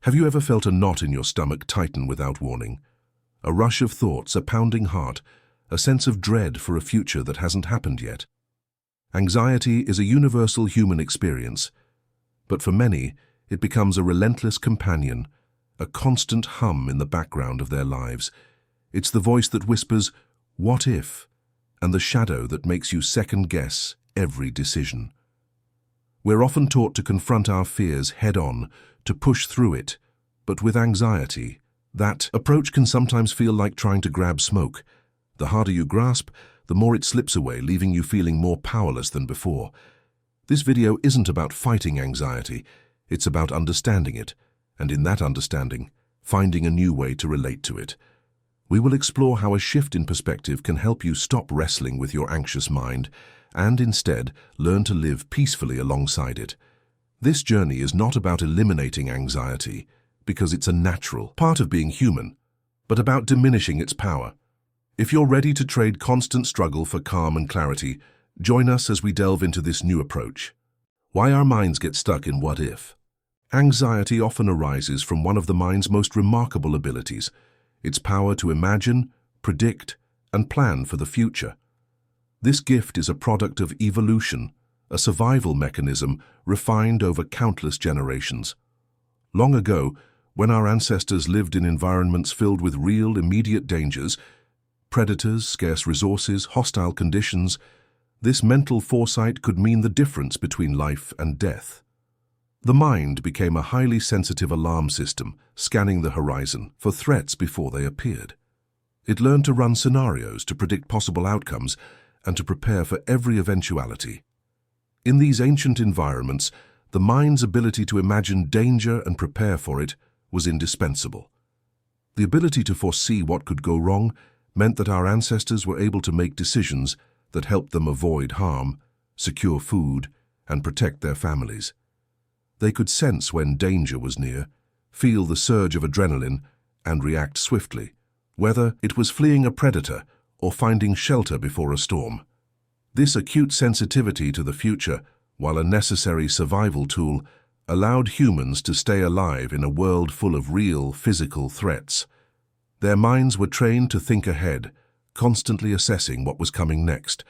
Have you ever felt a knot in your stomach tighten without warning? A rush of thoughts, a pounding heart, a sense of dread for a future that hasn't happened yet? Anxiety is a universal human experience, but for many, it becomes a relentless companion, a constant hum in the background of their lives. It's the voice that whispers, "What if?" and the shadow that makes you second-guess every decision. We're often taught to confront our fears head-on, to push through it, but with anxiety, that approach can sometimes feel like trying to grab smoke. The harder you grasp, the more it slips away, leaving you feeling more powerless than before. This video isn't about fighting anxiety, it's about understanding it, and in that understanding, finding a new way to relate to it. We will explore how a shift in perspective can help you stop wrestling with your anxious mind and instead learn to live peacefully alongside it. This journey is not about eliminating anxiety, because it's a natural part of being human, but about diminishing its power. If you're ready to trade constant struggle for calm and clarity, join us as we delve into this new approach. Why our minds get stuck in what if? Anxiety often arises from one of the mind's most remarkable abilities, its power to imagine, predict, and plan for the future. This gift is a product of evolution, a survival mechanism refined over countless generations. Long ago, when our ancestors lived in environments filled with real, immediate dangers, predators, scarce resources, hostile conditions, this mental foresight could mean the difference between life and death. The mind became a highly sensitive alarm system, scanning the horizon for threats before they appeared. It learned to run scenarios to predict possible outcomes and to prepare for every eventuality. In these ancient environments, the mind's ability to imagine danger and prepare for it was indispensable. The ability to foresee what could go wrong meant that our ancestors were able to make decisions that helped them avoid harm, secure food, and protect their families. They could sense when danger was near, feel the surge of adrenaline, and react swiftly, whether it was fleeing a predator or finding shelter before a storm. This acute sensitivity to the future, while a necessary survival tool, allowed humans to stay alive in a world full of real physical threats. Their minds were trained to think ahead, constantly assessing what was coming next,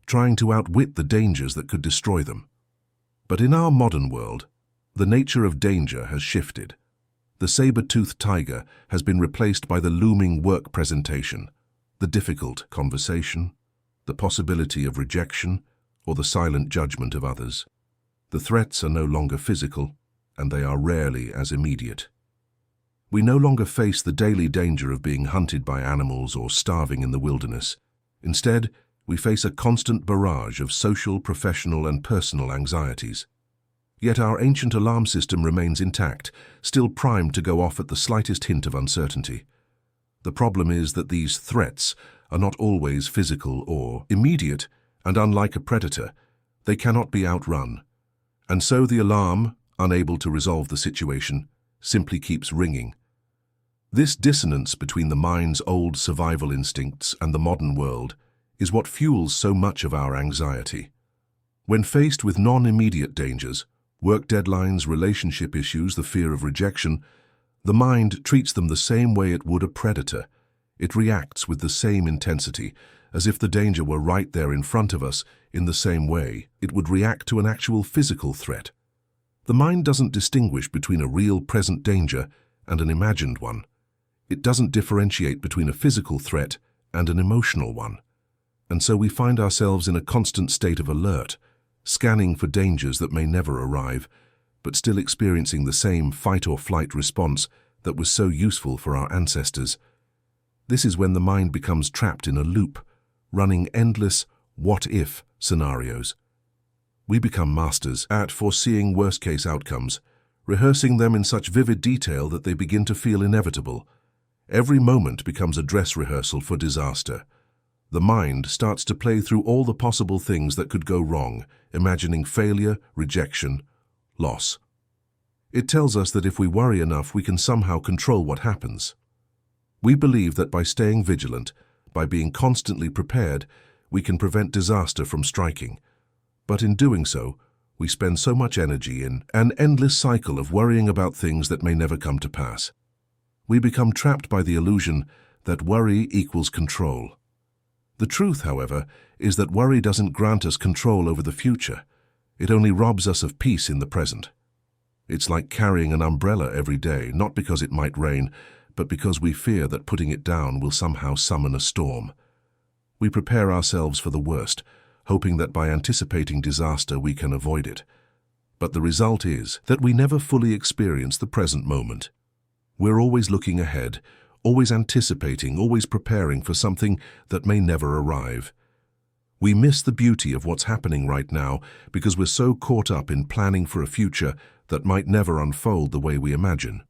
trying to outwit the dangers that could destroy them. But in our modern world, the nature of danger has shifted. The saber-toothed tiger has been replaced by the looming work presentation, the difficult conversation, the possibility of rejection, or the silent judgment of others. The threats are no longer physical, and they are rarely as immediate. We no longer face the daily danger of being hunted by animals or starving in the wilderness. Instead, we face a constant barrage of social, professional, and personal anxieties. Yet our ancient alarm system remains intact, still primed to go off at the slightest hint of uncertainty. The problem is that these threats are not always physical or immediate, and unlike a predator, they cannot be outrun. And so the alarm, unable to resolve the situation, simply keeps ringing. This dissonance between the mind's old survival instincts and the modern world is what fuels so much of our anxiety. When faced with non-immediate dangers, work deadlines, relationship issues, the fear of rejection, the mind treats them the same way it would a predator. It reacts with the same intensity, as if the danger were right there in front of us. In the same way, it would react to an actual physical threat. The mind doesn't distinguish between a real present danger and an imagined one. It doesn't differentiate between a physical threat and an emotional one. And so we find ourselves in a constant state of alert, scanning for dangers that may never arrive, but still experiencing the same fight-or-flight response that was so useful for our ancestors. This is when the mind becomes trapped in a loop, running endless what-if scenarios. We become masters at foreseeing worst-case outcomes, rehearsing them in such vivid detail that they begin to feel inevitable. Every moment becomes a dress rehearsal for disaster. The mind starts to play through all the possible things that could go wrong, imagining failure, rejection, loss. It tells us that if we worry enough, we can somehow control what happens. We believe that by staying vigilant, by being constantly prepared, we can prevent disaster from striking. But in doing so, we spend so much energy in an endless cycle of worrying about things that may never come to pass. We become trapped by the illusion that worry equals control. The truth, however, is that worry doesn't grant us control over the future. It only robs us of peace in the present. It's like carrying an umbrella every day, not because it might rain, but because we fear that putting it down will somehow summon a storm. We prepare ourselves for the worst, hoping that by anticipating disaster we can avoid it. But the result is that we never fully experience the present moment. We're always looking ahead, always anticipating, always preparing for something that may never arrive. We miss the beauty of what's happening right now because we're so caught up in planning for a future that might never unfold the way we imagine.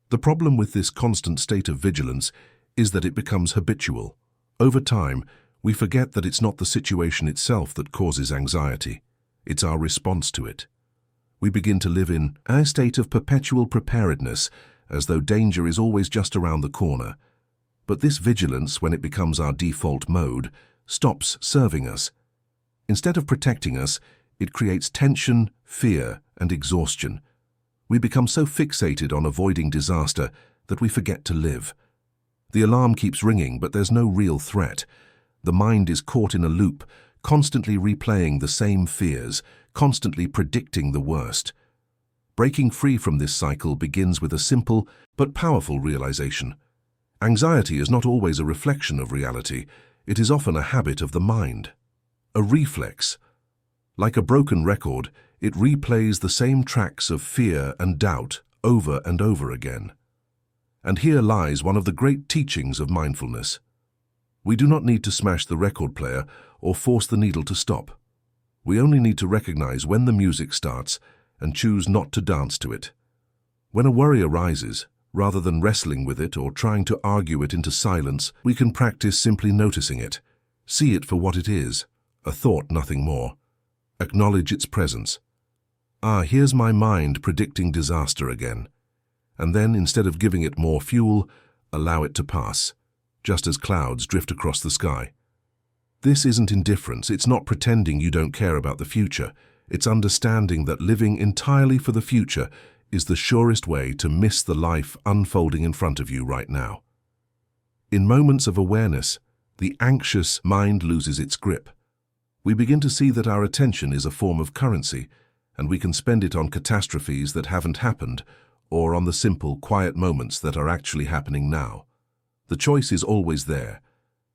The problem with this constant state of vigilance is that it becomes habitual. Over time, we forget that it's not the situation itself that causes anxiety. It's our response to it. We begin to live in a state of perpetual preparedness, as though danger is always just around the corner. But this vigilance, when it becomes our default mode, stops serving us. Instead of protecting us, it creates tension, fear, and exhaustion. We become so fixated on avoiding disaster that we forget to live. The alarm keeps ringing, but there's no real threat. The mind is caught in a loop, constantly replaying the same fears, constantly predicting the worst. Breaking free from this cycle begins with a simple but powerful realization. Anxiety is not always a reflection of reality. It is often a habit of the mind, a reflex. Like a broken record, it replays the same tracks of fear and doubt over and over again. And here lies one of the great teachings of mindfulness. We do not need to smash the record player or force the needle to stop. We only need to recognize when the music starts and choose not to dance to it. When a worry arises, rather than wrestling with it or trying to argue it into silence, we can practice simply noticing it. See it for what it is, a thought, nothing more. Acknowledge its presence. Here's my mind predicting disaster again. And then, instead of giving it more fuel, allow it to pass, just as clouds drift across the sky. This isn't indifference. It's not pretending you don't care about the future. It's understanding that living entirely for the future is the surest way to miss the life unfolding in front of you right now. In moments of awareness, the anxious mind loses its grip. We begin to see that our attention is a form of currency, and we can spend it on catastrophes that haven't happened, or on the simple, quiet moments that are actually happening now. The choice is always there,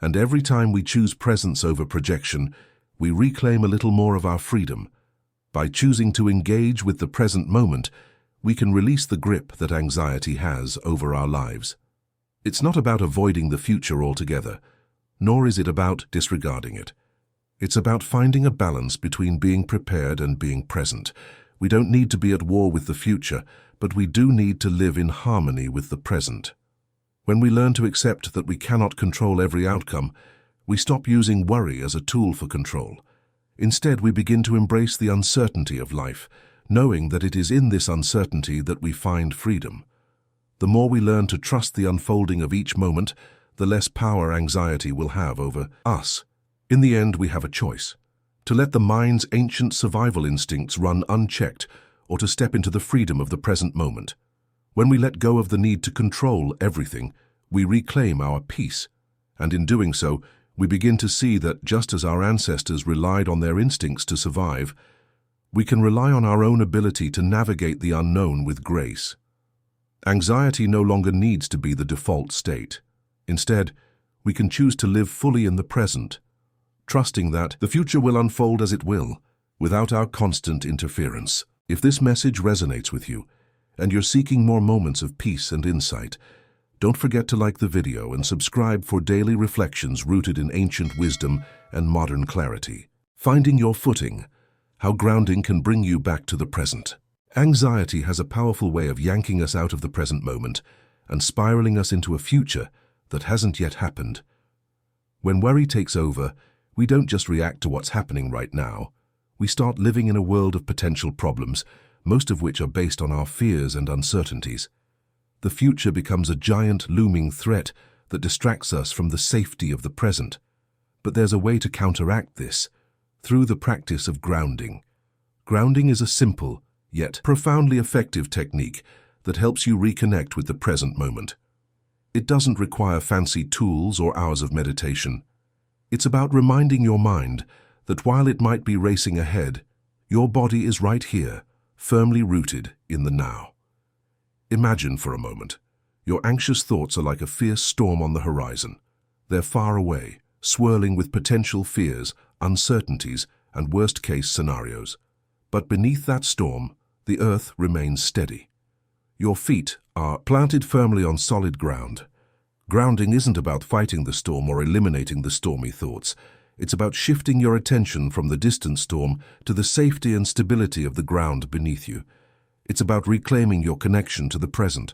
and every time we choose presence over projection, we reclaim a little more of our freedom. By choosing to engage with the present moment, we can release the grip that anxiety has over our lives. It's not about avoiding the future altogether, nor is it about disregarding it. It's about finding a balance between being prepared and being present. We don't need to be at war with the future, but we do need to live in harmony with the present. When we learn to accept that we cannot control every outcome, we stop using worry as a tool for control. Instead, we begin to embrace the uncertainty of life, knowing that it is in this uncertainty that we find freedom. The more we learn to trust the unfolding of each moment, the less power anxiety will have over us. In the end, we have a choice: to let the mind's ancient survival instincts run unchecked, or to step into the freedom of the present moment. When we let go of the need to control everything, we reclaim our peace, and in doing so, we begin to see that just as our ancestors relied on their instincts to survive, we can rely on our own ability to navigate the unknown with grace. Anxiety no longer needs to be the default state. Instead, we can choose to live fully in the present, trusting that the future will unfold as it will, without our constant interference. If this message resonates with you, and you're seeking more moments of peace and insight, don't forget to like the video and subscribe for daily reflections rooted in ancient wisdom and modern clarity. Finding your footing: how grounding can bring you back to the present. Anxiety has a powerful way of yanking us out of the present moment and spiraling us into a future that hasn't yet happened. When worry takes over, we don't just react to what's happening right now. We start living in a world of potential problems, most of which are based on our fears and uncertainties. The future becomes a giant looming threat that distracts us from the safety of the present. But there's a way to counteract this: through the practice of grounding. Grounding is a simple, yet profoundly effective technique that helps you reconnect with the present moment. It doesn't require fancy tools or hours of meditation. It's about reminding your mind that while it might be racing ahead, your body is right here, firmly rooted in the now. Imagine for a moment. Your anxious thoughts are like a fierce storm on the horizon. They're far away, swirling with potential fears, uncertainties, and worst-case scenarios. But beneath that storm, the earth remains steady. Your feet are planted firmly on solid ground. Grounding isn't about fighting the storm or eliminating the stormy thoughts. It's about shifting your attention from the distant storm to the safety and stability of the ground beneath you. It's about reclaiming your connection to the present.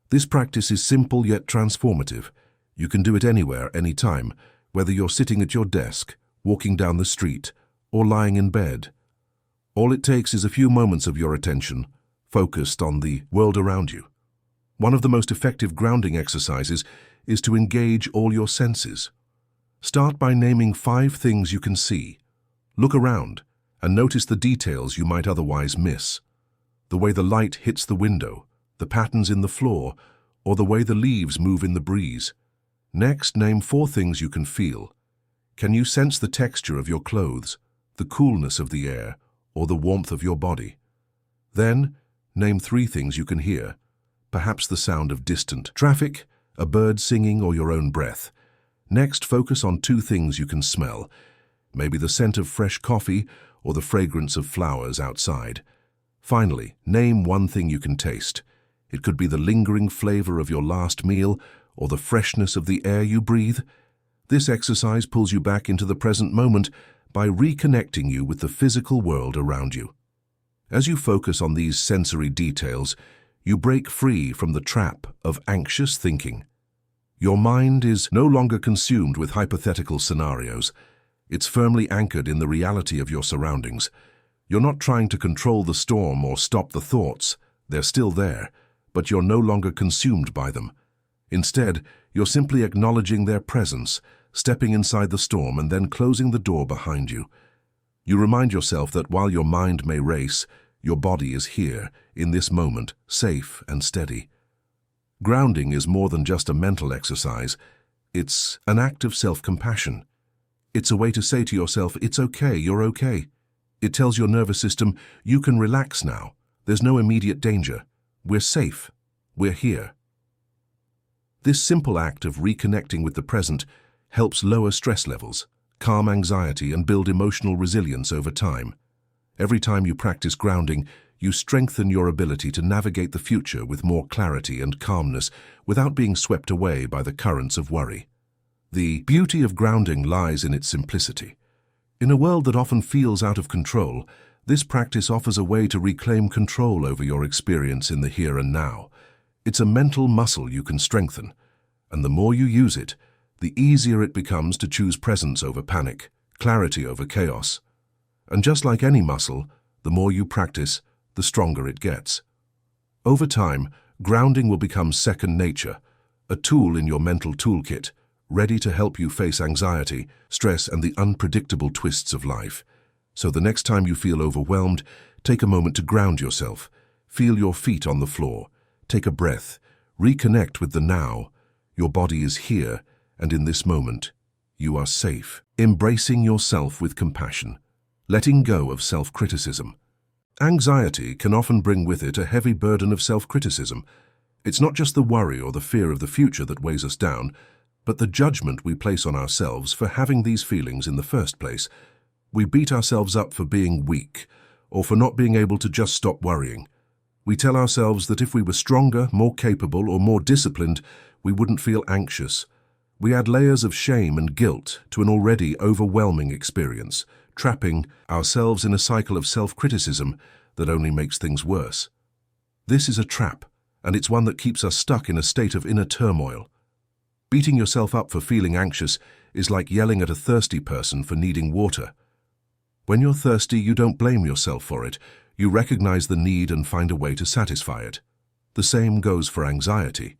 This practice is simple yet transformative. You can do it anywhere, anytime, whether you're sitting at your desk, walking down the street, or lying in bed. All it takes is a few moments of your attention, focused on the world around you. One of the most effective grounding exercises is to engage all your senses. Start by naming 5 things you can see. Look around and notice the details you might otherwise miss. The way the light hits the window, the patterns in the floor, or the way the leaves move in the breeze. Next, name 4 things you can feel. Can you sense the texture of your clothes, the coolness of the air, or the warmth of your body? Then, name 3 things you can hear. Perhaps the sound of distant traffic, a bird singing, or your own breath. Next, focus on 2 things you can smell. Maybe the scent of fresh coffee or the fragrance of flowers outside. Finally, name 1 thing you can taste. It could be the lingering flavor of your last meal or the freshness of the air you breathe. This exercise pulls you back into the present moment by reconnecting you with the physical world around you. As you focus on these sensory details, you break free from the trap of anxious thinking. Your mind is no longer consumed with hypothetical scenarios. It's firmly anchored in the reality of your surroundings. You're not trying to control the storm or stop the thoughts. They're still there, but you're no longer consumed by them. Instead, you're simply acknowledging their presence, stepping inside the storm and then closing the door behind you. You remind yourself that while your mind may race, your body is here, in this moment, safe and steady. Grounding is more than just a mental exercise. It's an act of self-compassion. It's a way to say to yourself, it's okay, you're okay. It tells your nervous system, you can relax now. There's no immediate danger. We're safe. We're here. This simple act of reconnecting with the present helps lower stress levels, calm anxiety, and build emotional resilience over time. Every time you practice grounding, you strengthen your ability to navigate the future with more clarity and calmness without being swept away by the currents of worry. The beauty of grounding lies in its simplicity. In a world that often feels out of control, this practice offers a way to reclaim control over your experience in the here and now. It's a mental muscle you can strengthen, and the more you use it, the easier it becomes to choose presence over panic, clarity over chaos. And just like any muscle, the more you practice, the stronger it gets. Over time, grounding will become second nature, a tool in your mental toolkit, ready to help you face anxiety, stress, and the unpredictable twists of life. So the next time you feel overwhelmed, take a moment to ground yourself. Feel your feet on the floor. Take a breath. Reconnect with the now. Your body is here, and in this moment, you are safe. Embracing yourself with compassion. Letting go of self-criticism. Anxiety can often bring with it a heavy burden of self-criticism. It's not just the worry or the fear of the future that weighs us down, but the judgment we place on ourselves for having these feelings in the first place. We beat ourselves up for being weak, or for not being able to just stop worrying. We tell ourselves that if we were stronger, more capable, or more disciplined, we wouldn't feel anxious. We add layers of shame and guilt to an already overwhelming experience, trapping ourselves in a cycle of self-criticism that only makes things worse. This is a trap, and it's one that keeps us stuck in a state of inner turmoil. Beating yourself up for feeling anxious is like yelling at a thirsty person for needing water. When you're thirsty, you don't blame yourself for it. You recognize the need and find a way to satisfy it. The same goes for anxiety.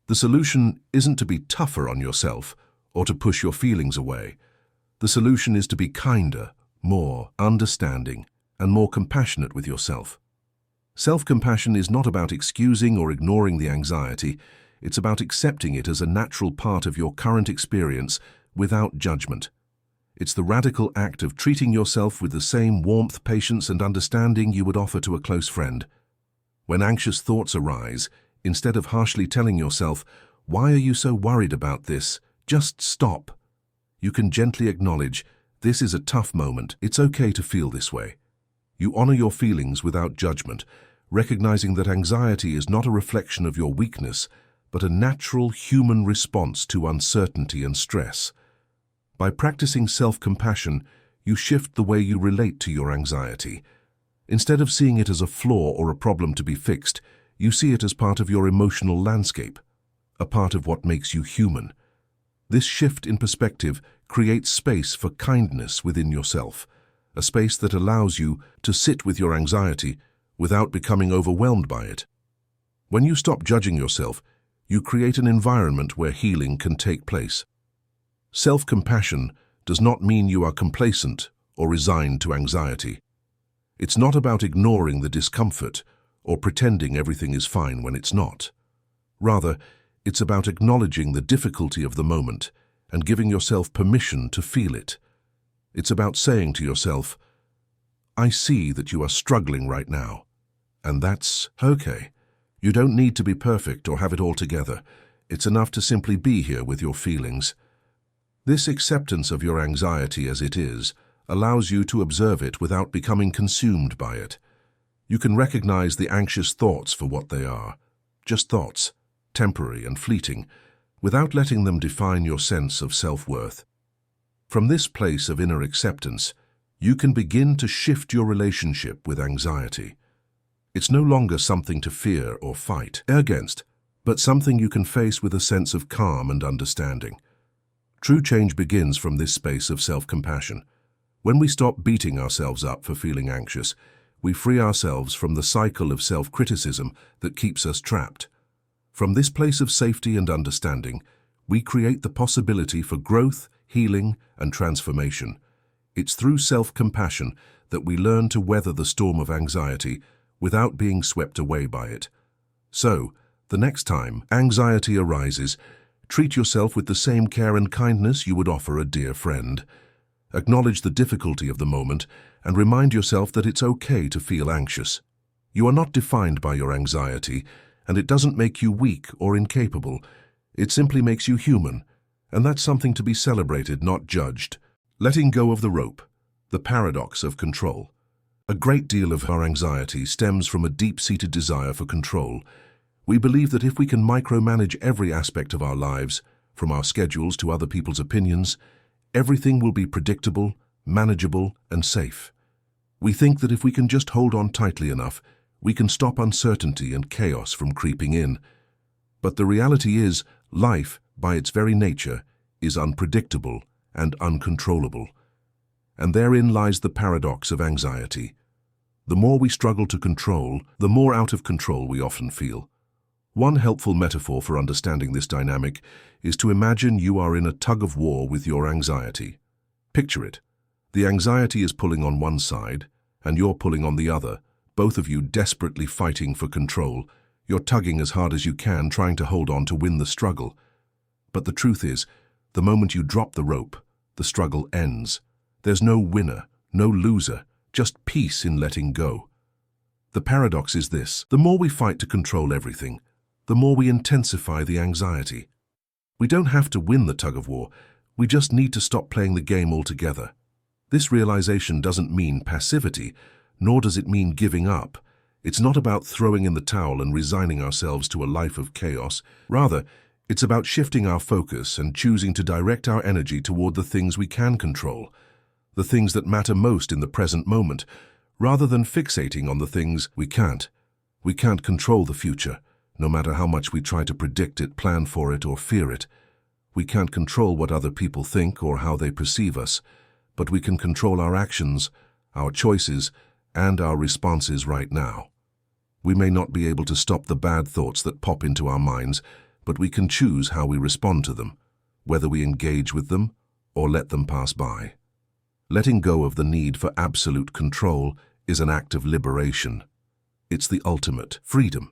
The solution isn't to be tougher on yourself or to push your feelings away. The solution is to be kinder, more understanding, and more compassionate with yourself. Self-compassion is not about excusing or ignoring the anxiety. It's about accepting it as a natural part of your current experience without judgment. It's the radical act of treating yourself with the same warmth, patience, and understanding you would offer to a close friend. When anxious thoughts arise, instead of harshly telling yourself, "Why are you so worried about this?" just stop. You can gently acknowledge, "This is a tough moment. It's okay to feel this way." You honor your feelings without judgment, recognizing that anxiety is not a reflection of your weakness, but a natural human response to uncertainty and stress. By practicing self-compassion, you shift the way you relate to your anxiety. Instead of seeing it as a flaw or a problem to be fixed, you see it as part of your emotional landscape, a part of what makes you human. This shift in perspective creates space for kindness within yourself, a space that allows you to sit with your anxiety without becoming overwhelmed by it. When you stop judging yourself, you create an environment where healing can take place. Self-compassion does not mean you are complacent or resigned to anxiety. It's not about ignoring the discomfort or pretending everything is fine when it's not. Rather, it's about acknowledging the difficulty of the moment and giving yourself permission to feel it. It's about saying to yourself, "I see that you are struggling right now, and that's okay. You don't need to be perfect or have it all together. It's enough to simply be here with your feelings." This acceptance of your anxiety as it is allows you to observe it without becoming consumed by it. You can recognize the anxious thoughts for what they are, just thoughts, temporary and fleeting, without letting them define your sense of self-worth. From this place of inner acceptance, you can begin to shift your relationship with anxiety. It's no longer something to fear or fight against, but something you can face with a sense of calm and understanding. True change begins from this space of self-compassion. When we stop beating ourselves up for feeling anxious, we free ourselves from the cycle of self-criticism that keeps us trapped. From this place of safety and understanding, we create the possibility for growth, healing, and transformation. It's through self-compassion that we learn to weather the storm of anxiety without being swept away by it. So, the next time anxiety arises, treat yourself with the same care and kindness you would offer a dear friend. Acknowledge the difficulty of the moment and remind yourself that it's okay to feel anxious. You are not defined by your anxiety, and it doesn't make you weak or incapable. It simply makes you human, and that's something to be celebrated, not judged. Letting go of the rope, the paradox of control. A great deal of our anxiety stems from a deep-seated desire for control. We believe that if we can micromanage every aspect of our lives, from our schedules to other people's opinions, everything will be predictable, manageable, and safe. We think that if we can just hold on tightly enough, we can stop uncertainty and chaos from creeping in. But the reality is, life, by its very nature, is unpredictable and uncontrollable. And therein lies the paradox of anxiety. The more we struggle to control, the more out of control we often feel. One helpful metaphor for understanding this dynamic is to imagine you are in a tug-of-war with your anxiety. Picture it. The anxiety is pulling on one side, and you're pulling on the other, both of you desperately fighting for control. You're tugging as hard as you can, trying to hold on to win the struggle. But the truth is, the moment you drop the rope, the struggle ends. There's no winner, no loser, just peace in letting go. The paradox is this: the more we fight to control everything, the more we intensify the anxiety. We don't have to win the tug-of-war, we just need to stop playing the game altogether. This realization doesn't mean passivity, nor does it mean giving up. It's not about throwing in the towel and resigning ourselves to a life of chaos. Rather, it's about shifting our focus and choosing to direct our energy toward the things we can control, the things that matter most in the present moment, rather than fixating on the things we can't. We can't control the future, no matter how much we try to predict it, plan for it, or fear it. We can't control what other people think or how they perceive us, but we can control our actions, our choices, and our responses right now. We may not be able to stop the bad thoughts that pop into our minds, but we can choose how we respond to them, whether we engage with them or let them pass by. Letting go of the need for absolute control is an act of liberation. It's the ultimate freedom.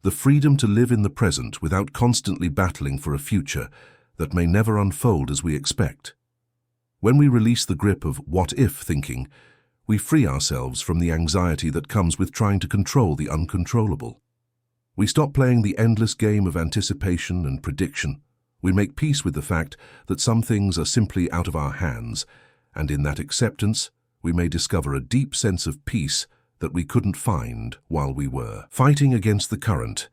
The freedom to live in the present without constantly battling for a future that may never unfold as we expect. When we release the grip of what-if thinking, we free ourselves from the anxiety that comes with trying to control the uncontrollable. We stop playing the endless game of anticipation and prediction. We make peace with the fact that some things are simply out of our hands, and in that acceptance, we may discover a deep sense of peace that we couldn't find while we were fighting against the current.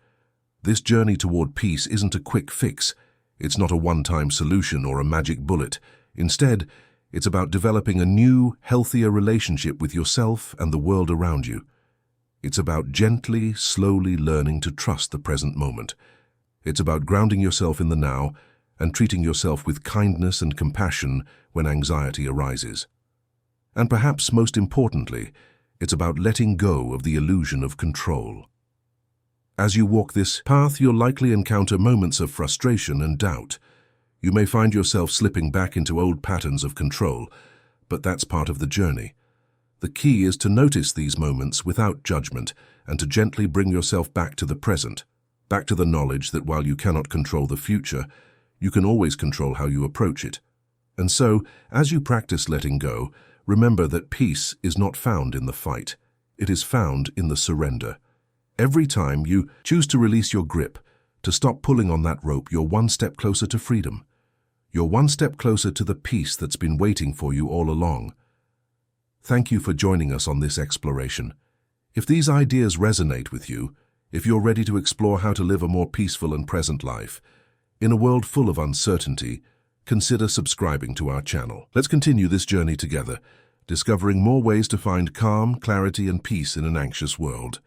This journey toward peace isn't a quick fix. It's not a one-time solution or a magic bullet. Instead, it's about developing a new, healthier relationship with yourself and the world around you. It's about gently, slowly learning to trust the present moment. It's about grounding yourself in the now and treating yourself with kindness and compassion when anxiety arises. And perhaps most importantly, it's about letting go of the illusion of control. As you walk this path, you'll likely encounter moments of frustration and doubt. You may find yourself slipping back into old patterns of control, but that's part of the journey. The key is to notice these moments without judgment and to gently bring yourself back to the present, back to the knowledge that while you cannot control the future, you can always control how you approach it. And so, as you practice letting go, remember that peace is not found in the fight. It is found in the surrender. Every time you choose to release your grip, to stop pulling on that rope, you're one step closer to freedom. You're one step closer to the peace that's been waiting for you all along. Thank you for joining us on this exploration. If these ideas resonate with you, if you're ready to explore how to live a more peaceful and present life, in a world full of uncertainty, consider subscribing to our channel. Let's continue this journey together, discovering more ways to find calm, clarity, and peace in an anxious world.